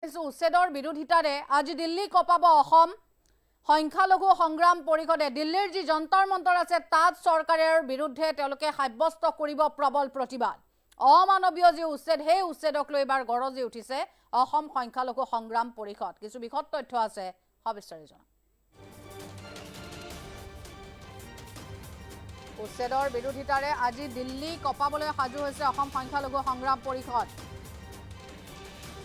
উচ্ছেদৰ বিৰোধিতাৰে আজি দিল্লী কঁপাব অসম সংখ্যালঘু সংগ্ৰাম পৰিষদে দিল্লীৰ যি যন্তৰ মন্তৰ আছে তাত চৰকাৰৰ বিৰুদ্ধে তেওঁলোকে সাব্যস্ত কৰিব প্ৰবল প্ৰতিবাদ অমানৱীয় যি উচ্ছেদ সেই উচ্ছেদক লৈ এবাৰ গৰজি উঠিছে অসম সংখ্যালঘু সংগ্ৰাম পৰিষদ কিছু বিশদ তথ্য আছে সবিস্তাৰে জনাম উচ্ছেদৰ বিৰোধিতাৰে আজি দিল্লী কঁপাবলৈ সাজু হৈছে অসম সংখ্যালঘু সংগ্ৰাম পৰিষদ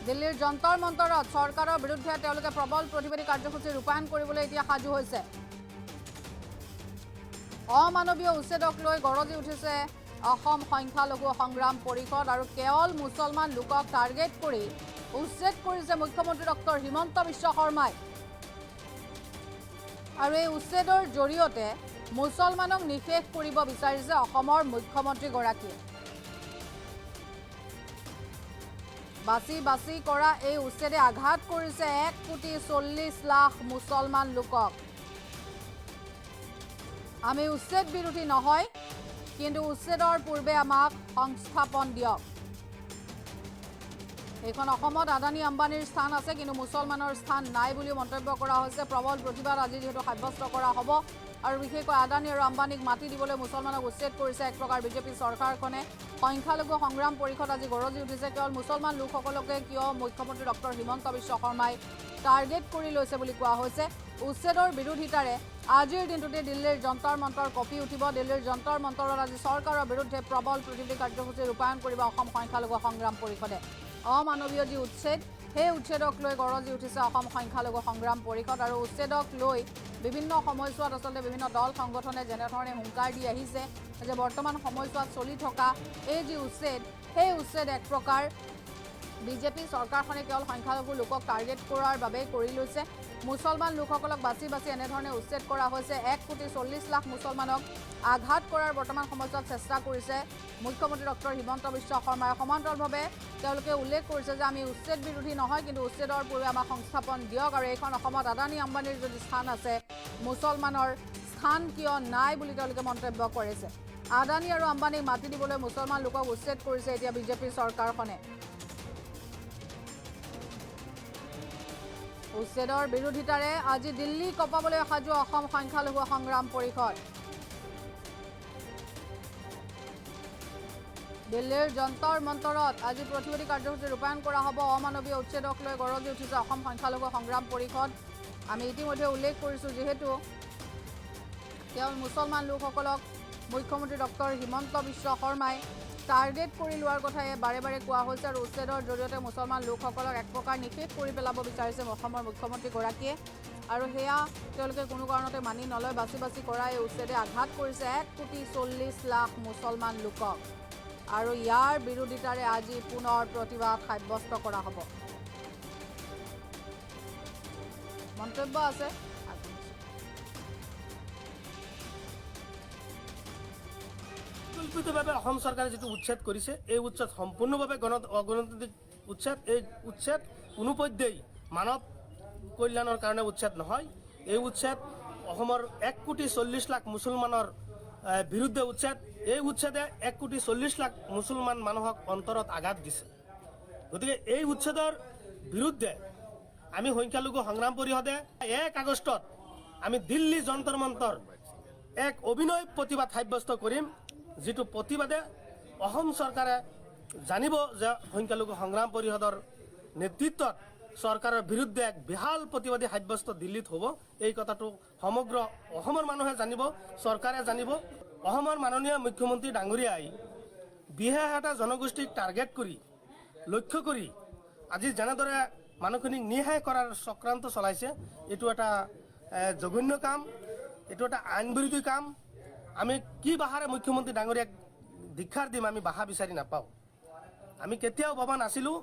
দিল্লীৰ যন্তৰ মন্তৰত চৰকাৰৰ বিৰুদ্ধে তেওঁলোকে প্ৰবল প্ৰতিবাদী কাৰ্যসূচী ৰূপায়ণ কৰিবলৈ এতিয়া সাজু হৈছে অমানৱীয় উচ্ছেদক লৈ গৰজি উঠিছে অসম সংখ্যালঘু সংগ্ৰাম পৰিষদ আৰু কেৱল মুছলমান লোকক টাৰ্গেট কৰি উচ্ছেদ কৰিছে মুখ্যমন্ত্ৰী ডক্টৰ হিমন্ত বিশ্ব শৰ্মাই আৰু এই উচ্ছেদৰ জৰিয়তে মুছলমানক নিষেধ কৰিব বিচাৰিছে অসমৰ মুখ্যমন্ত্ৰীগৰাকীয়ে বাছি বাছি কৰা এই উচ্ছেদে আঘাত কৰিছে 1,40,00,000 মুছলমান লোকক আমি উচ্ছেদ বিৰোধী নহয় কিন্তু উচ্ছেদৰ পূৰ্বে আমাক সংস্থাপন দিয়ক এখন অসমত আদানী আম্বানীৰ স্থান আছে কিন্তু মুছলমানৰ স্থান নাই বুলি মন্তব্য কৰা হৈছে প্ৰবল প্ৰতিবাদ আজি যেহেতু সাব্যস্ত কৰা হ'ব আৰু বিশেষকৈ আদানী আৰু আম্বানীক মাটি দিবলৈ মুছলমানক উচ্ছেদ কৰিছে এক প্ৰকাৰ বিজেপি চৰকাৰখনে সংখ্যালঘু সংগ্ৰাম পৰিষদ আজি গৰজি উঠিছে কেৱল মুছলমান লোকসকলকে কিয় মুখ্যমন্ত্ৰী ডক্টৰ হিমন্ত বিশ্ব শৰ্মাই টাৰ্গেট কৰি লৈছে বুলি কোৱা হৈছে উচ্ছেদৰ বিৰোধিতাৰে আজিৰ দিনটোতে দিল্লীৰ যন্তৰ মন্তৰ কঁপি উঠিব দিল্লীৰ যন্তৰ মন্তৰত আজি চৰকাৰৰ বিৰুদ্ধে প্ৰবল প্ৰতিবাদী কাৰ্যসূচী ৰূপায়ণ কৰিব অসম সংখ্যালঘু সংগ্ৰাম পৰিষদে অমানৱীয় যি উচ্ছেদ সেই উচ্ছেদক লৈ গৰজি উঠিছে অসম সংখ্যালঘু সংগ্ৰাম পৰিষদ আৰু উচ্ছেদক লৈ বিভিন্ন সময়ছোৱাত আচলতে বিভিন্ন দল সংগঠনে যেনেধৰণে হুংকাৰ দি আহিছে যে বৰ্তমান সময়ছোৱাত চলি থকা এই যি উচ্ছেদ সেই উচ্ছেদ এক প্ৰকাৰ বিজেপি চৰকাৰখনে কেৱল সংখ্যালঘু লোকক টাৰ্গেট কৰাৰ বাবে কৰি লৈছে মুছলমান লোকসকলক বাছি বাছি এনেধৰণে উচ্ছেদ কৰা হৈছে 1,40,00,000 মুছলমানক আঘাত কৰাৰ বৰ্তমান সময়ছোৱাত চেষ্টা কৰিছে মুখ্যমন্ত্ৰী ডক্টৰ হিমন্ত বিশ্ব শৰ্মাই সমান্তৰালভাৱে তেওঁলোকে উল্লেখ কৰিছে যে আমি উচ্ছেদ বিৰোধী নহয় কিন্তু উচ্ছেদৰ পূৰ্বে আমাক সংস্থাপন দিয়ক আৰু এইখন অসমত আদানী আম্বানীৰ যদি স্থান আছে মুছলমানৰ স্থান কিয় নাই বুলি তেওঁলোকে মন্তব্য কৰিছে আদানী আৰু আম্বানীক মাটি দিবলৈ মুছলমান লোকক উচ্ছেদ কৰিছে এতিয়া বিজেপি চৰকাৰখনে উচ্ছেদৰ বিৰোধিতাৰে আজি দিল্লী কঁপাবলৈ সাজু অসম সংখ্যালঘু সংগ্ৰাম পৰিষদ দিল্লীৰ যন্তৰ মন্তৰত আজি প্ৰতিবাদী কাৰ্যসূচী ৰূপায়ণ কৰা হ'ব অমানৱীয় উচ্ছেদক লৈ গৰজি উঠিছে অসম সংখ্যালঘু সংগ্ৰাম পৰিষদ আমি ইতিমধ্যে উল্লেখ কৰিছোঁ যিহেতু কেৱল মুছলমান লোকসকলক মুখ্যমন্ত্ৰী ডক্টৰ হিমন্ত বিশ্ব শৰ্মাই টাৰ্গেট কৰি লোৱাৰ কথাই বাৰে বাৰে কোৱা হৈছে আৰু উচ্ছেদৰ জৰিয়তে মুছলমান লোকসকলক এক প্ৰকাৰ নিষেধ কৰি পেলাব বিচাৰিছে অসমৰ মুখ্যমন্ত্ৰীগৰাকীয়ে আৰু সেয়া তেওঁলোকে কোনো কাৰণতে মানি নলয় বাছি বাছি কৰা এই উচ্ছেদে আঘাত কৰিছে 1,40,00,000 মুছলমান লোকক আৰু ইয়াৰ বিৰোধিতাৰে আজি পুনৰ প্ৰতিবাদ সাব্যস্ত কৰা হ'ব মন্তব্য আছে পৰিকল্পিতভাৱে অসম চৰকাৰে যিটো উচ্ছেদ কৰিছে এই উচ্ছেদ সম্পূৰ্ণভাৱে অগণতান্ত্ৰিক উচ্ছেদ এই উচ্ছেদ কোনোপধ্যেই মানৱ কল্যাণৰ কাৰণে উচ্ছেদ নহয় এই উচ্ছেদ অসমৰ 1,40,00,000 মুছলমানৰ বিৰুদ্ধে উচ্ছেদ এই উচ্ছেদে 1,40,00,000 মুছলমান মানুহক অন্তৰত আঘাত দিছে গতিকে এই উচ্ছেদৰ বিৰুদ্ধে আমি সংখ্যালঘু সংগ্ৰাম পৰিষদে 1 আগষ্টত আমি দিল্লী যন্তৰ মন্তৰ এক অভিনয় প্ৰতিবাদ সাব্যস্ত কৰিম যিটো প্ৰতিবাদে অসম চৰকাৰে জানিব যে সংখ্যালঘু সংগ্ৰাম পৰিষদৰ নেতৃত্বত চৰকাৰৰ বিৰুদ্ধে এক বিশাল প্ৰতিবাদী সাব্যস্ত দিল্লীত হ'ব এই কথাটো সমগ্ৰ অসমৰ মানুহে জানিব চৰকাৰে জানিব অসমৰ মাননীয় মুখ্যমন্ত্ৰী ডাঙৰীয়াই বিশেষ এটা জনগোষ্ঠীক টাৰ্গেট কৰি লক্ষ্য কৰি আজি যেনেদৰে মানুহখিনিক নিহাই কৰাৰ চক্ৰান্ত চলাইছে এইটো এটা জঘন্য কাম এইটো এটা আইন বিৰোধী কাম আমি কি ভাষাৰে মুখ্যমন্ত্ৰী ডাঙৰীয়াক দীক্ষাৰ দিম আমি ভাষা বিচাৰি নাপাওঁ আমি কেতিয়াও ভবা নাছিলোঁ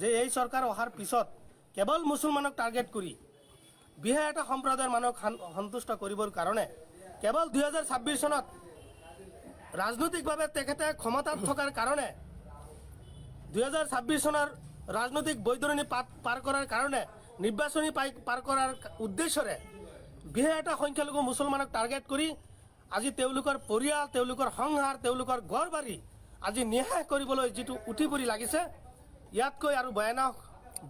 যে এই চৰকাৰ অহাৰ পিছত কেৱল মুছলমানক টাৰ্গেট কৰি বিশেষ এটা সম্প্ৰদায়ৰ মানুহক সন্তুষ্ট কৰিবৰ কাৰণে কেৱল 2026 চনত ৰাজনৈতিকভাৱে তেখেতে ক্ষমতাত থকাৰ কাৰণে 2026 চনৰ ৰাজনৈতিক বৈতৰণি পাৰ কৰাৰ কাৰণে নিৰ্বাচনী পাৰ কৰাৰ উদ্দেশ্যৰে বিশেষ এটা সংখ্যালঘু মুছলমানক টাৰ্গেট কৰি আজি তেওঁলোকৰ পৰিয়াল তেওঁলোকৰ সংসাৰ তেওঁলোকৰ ঘৰ বাৰী আজি নিহাই কৰিবলৈ যিটো উঠি পৰি লাগিছে ইয়াতকৈ আৰু ভয়ানক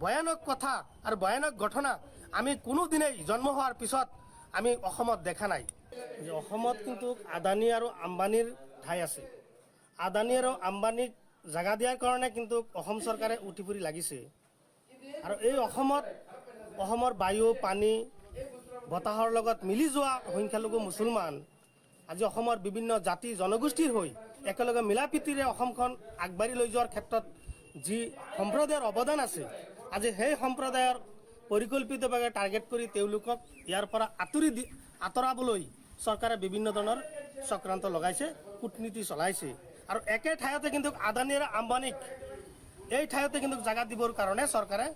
ভয়ানক কথা আৰু ভয়ানক ঘটনা আমি কোনোদিনেই জন্ম হোৱাৰ পিছত আমি অসমত দেখা নাই। যে অসমত কিন্তু আদানী আৰু আম্বানীৰ ঠাই আছে। আদানী আৰু আম্বানীক জাগা দিয়াৰ কাৰণে কিন্তু অসম চৰকাৰে উঠি ফুৰি লাগিছে। আৰু এই অসমৰ বায়ু পানী বতাহৰ লগত মিলি যোৱা সংখ্যালঘু মুছলমান আজি অসমৰ বিভিন্ন জাতি জনগোষ্ঠীৰ হৈ একেলগে মিলা প্ৰীতিৰে অসমখন আগবাঢ়ি লৈ যোৱাৰ ক্ষেত্ৰত যি সম্প্ৰদায়ৰ অৱদান আছে, আজি সেই সম্প্ৰদায়ৰ পৰিকল্পিতভাৱে টাৰ্গেট কৰি তেওঁলোকক ইয়াৰ পৰা আঁতৰাবলৈ চৰকাৰে বিভিন্ন ধৰণৰ চক্ৰান্ত লগাইছে, কূটনীতি চলাইছে। আৰু একে ঠাইতে কিন্তু আদানী আৰু আম্বানীক এই ঠাইতে কিন্তু জাগা দিবৰ কাৰণে চৰকাৰে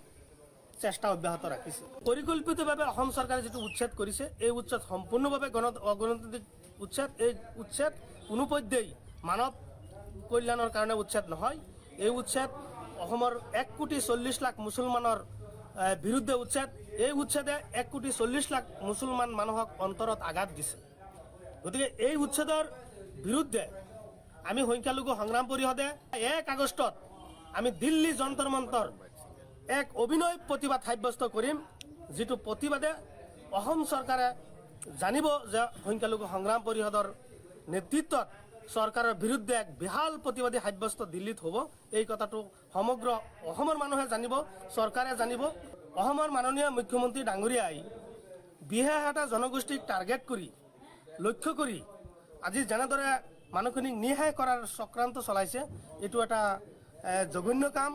চেষ্টা অব্যাহত ৰাখিছে। পৰিকল্পিতভাৱে অসম চৰকাৰে যিটো উচ্ছেদ কৰিছে, এই উচ্ছেদ সম্পূৰ্ণভাৱে অগণতান্ত্ৰিক উচ্ছেদ। এই উচ্ছেদ কোনোপধ্যেই মানৱ কল্যাণৰ কাৰণে উচ্ছেদ নহয়। এই উচ্ছেদ অসমৰ 1,40,00,000 মুছলমানৰ বিৰুদ্ধে উচ্ছেদ। এই উচ্ছেদে 1,40,00,000 মুছলমান মানুহক অন্তৰত আঘাত দিছে। গতিকে এই উচ্ছেদৰ বিৰুদ্ধে আমি সংখ্যালঘু সংগ্ৰাম পৰিষদে 1 আগষ্টত আমি দিল্লী যন্তৰ মন্তৰ এক অভিনয় প্ৰতিবাদ সাব্যস্ত কৰিম, যিটো প্ৰতিবাদে অসম চৰকাৰে জানিব যে সংখ্যালঘু সংগ্ৰাম পৰিষদৰ নেতৃত্বত চৰকাৰৰ বিৰুদ্ধে এক বিশাল প্ৰতিবাদী সাব্যস্ত দিল্লীত হ'ব। এই কথাটো সমগ্ৰ অসমৰ মানুহে জানিব, চৰকাৰে জানিব। অসমৰ মাননীয় মুখ্যমন্ত্ৰী ডাঙৰীয়াই বিশেষ এটা জনগোষ্ঠীক টাৰ্গেট কৰি লক্ষ্য কৰি আজি যেনেদৰে মানুহখিনিক নিহাই কৰাৰ চক্ৰান্ত চলাইছে, এইটো এটা জঘন্য কাম,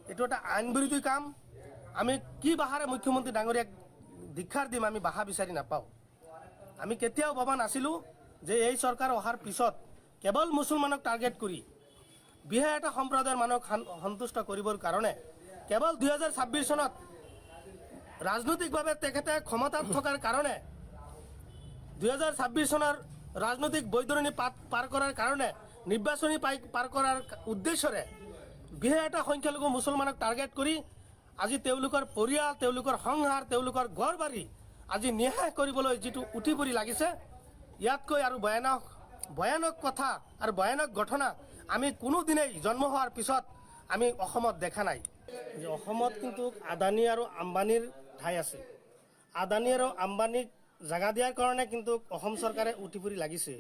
এইটো এটা আইন বিৰোধী কাম। আমি কি ভাষাৰে মুখ্যমন্ত্ৰী ডাঙৰীয়াক দীক্ষাৰ দিম, আমি ভাষা বিচাৰি নাপাওঁ। আমি কেতিয়াও ভবা নাছিলোঁ যে এই চৰকাৰ অহাৰ পিছত কেৱল মুছলমানক টাৰ্গেট কৰি বিশেষ এটা সম্প্ৰদায়ৰ মানুহক সন্তুষ্ট কৰিবৰ কাৰণে কেৱল 2026 চনত ৰাজনৈতিকভাৱে তেখেতে ক্ষমতাত থকাৰ কাৰণে 2026 চনৰ ৰাজনৈতিক বৈতৰণি পাৰ কৰাৰ কাৰণে নিৰ্বাচনী পাৰ কৰাৰ উদ্দেশ্যৰে বিশেষ এটা সংখ্যালঘু মুছলমানক টাৰ্গেট কৰি আজি তেওঁলোকৰ পৰিয়াল, তেওঁলোকৰ সংসাৰ, তেওঁলোকৰ ঘৰ বাৰী আজি নিঃশেষ কৰিবলৈ যিটো উঠি পৰি লাগিছে, ইয়াতকৈ আৰু ভয়ানক কথা আৰু ভয়ানক ঘটনা আমি কোনোদিনেই জন্ম হোৱাৰ পিছত আমি অসমত দেখা নাই। যে অসমত কিন্তু আদানী আৰু আম্বানীৰ ঠাই আছে। আদানী আৰু আম্বানীক জাগা দিয়াৰ কাৰণে কিন্তু অসম চৰকাৰে উঠি ফুৰি লাগিছে।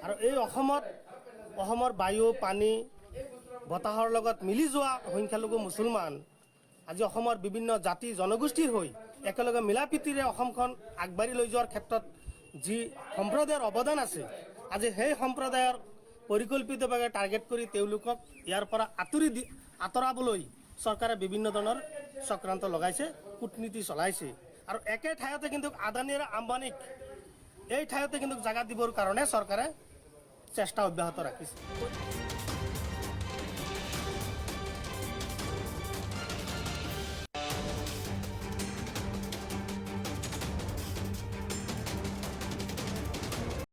আৰু এই অসমৰ বায়ু পানী বতাহৰ লগত মিলি যোৱা সংখ্যালঘু মুছলমান আজি অসমৰ বিভিন্ন জাতি জনগোষ্ঠীৰ হৈ একেলগে মিলা প্ৰীতিৰে অসমখন আগবাঢ়ি লৈ যোৱাৰ ক্ষেত্ৰত যি সম্প্ৰদায়ৰ অৱদান আছে, আজি সেই সম্প্ৰদায়ৰ পৰিকল্পিতভাৱে টাৰ্গেট কৰি তেওঁলোকক ইয়াৰ পৰা আঁতৰাবলৈ চৰকাৰে বিভিন্ন ধৰণৰ চক্ৰান্ত লগাইছে, কূটনীতি চলাইছে। আৰু একে ঠাইতে কিন্তু আদানী আৰু আম্বানীক এই ঠাইতে কিন্তু জাগা দিবৰ কাৰণে চৰকাৰে চেষ্টা অব্যাহত ৰাখিছে।